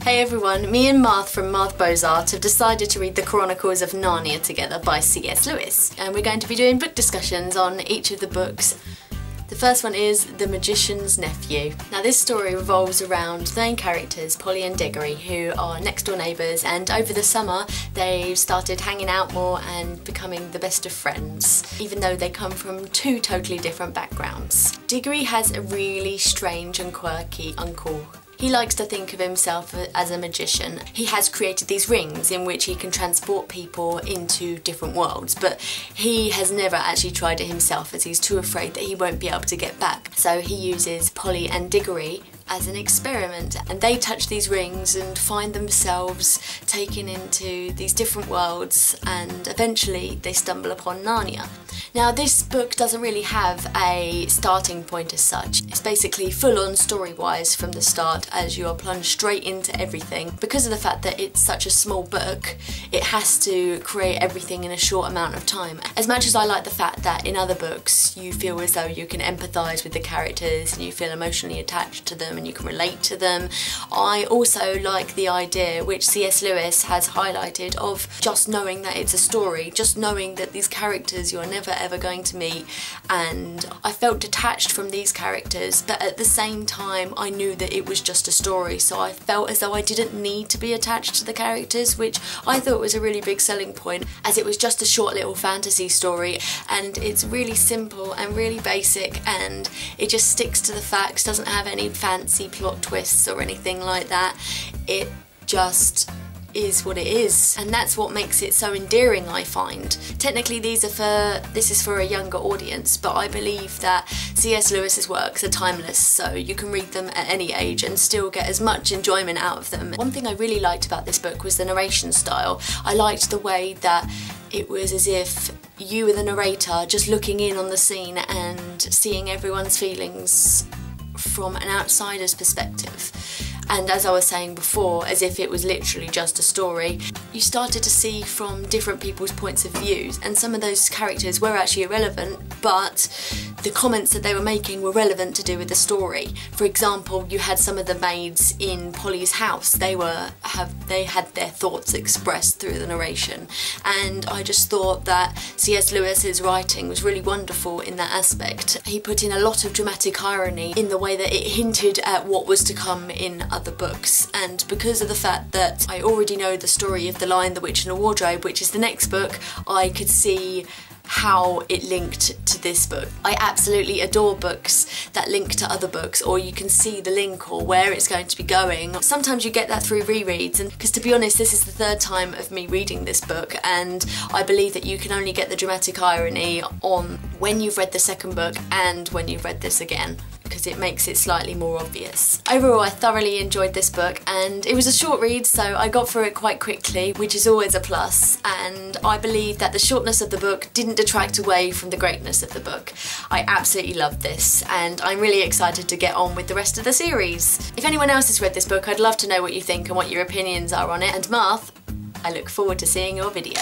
Hey everyone, me and Marth from Marth Bozart have decided to read the Chronicles of Narnia together by C.S. Lewis, and we're going to be doing book discussions on each of the books. The first one is The Magician's Nephew. Now this story revolves around the main characters, Polly and Diggory, who are next door neighbours, and over the summer they've started hanging out more and becoming the best of friends, even though they come from two totally different backgrounds. Diggory has a really strange and quirky uncle. He likes to think of himself as a magician. He has created these rings in which he can transport people into different worlds, but he has never actually tried it himself as he's too afraid that he won't be able to get back. So he uses Polly and Diggory as an experiment, and they touch these rings and find themselves taken into these different worlds, and eventually they stumble upon Narnia. Now this book doesn't really have a starting point as such. It's basically full on story-wise from the start, as you are plunged straight into everything. Because of the fact that it's such a small book, it has to create everything in a short amount of time. As much as I like the fact that in other books you feel as though you can empathise with the characters and you feel emotionally attached to them and you can relate to them, I also like the idea, which C.S. Lewis has highlighted, of just knowing that it's a story, just knowing that these characters you're never ever going to meet, and I felt detached from these characters, but at the same time I knew that it was just a story, so I felt as though I didn't need to be attached to the characters, which I thought was a really big selling point, as it was just a short little fantasy story and it's really simple and really basic, and it just sticks to the facts, doesn't have any fancy plot twists or anything like that. It just is what it is, and that's what makes it so endearing, I find. Technically this is for a younger audience, but I believe that C.S. Lewis's works are timeless, so you can read them at any age and still get as much enjoyment out of them. One thing I really liked about this book was the narration style. I liked the way that it was as if you were the narrator just looking in on the scene and seeing everyone's feelings from an outsider's perspective. And as I was saying before, as if it was literally just a story, you started to see from different people's points of views, and some of those characters were actually irrelevant, but the comments that they were making were relevant to do with the story. For example, you had some of the maids in Polly's house, they had their thoughts expressed through the narration, and I just thought that C.S. Lewis's writing was really wonderful in that aspect. He put in a lot of dramatic irony in the way that it hinted at what was to come in other books, and because of the fact that I already know the story of The Lion, the Witch and the Wardrobe, which is the next book, I could see how it linked to this book. I absolutely adore books that link to other books, or you can see the link or where it's going to be going. Sometimes you get that through rereads, and because to be honest this is the third time of me reading this book, and I believe that you can only get the dramatic irony on when you've read the second book and when you've read this again, because it makes it slightly more obvious. Overall, I thoroughly enjoyed this book, and it was a short read, so I got through it quite quickly, which is always a plus, and I believe that the shortness of the book didn't detract away from the greatness of the book. I absolutely loved this, and I'm really excited to get on with the rest of the series. If anyone else has read this book, I'd love to know what you think and what your opinions are on it, and Marth, I look forward to seeing your video.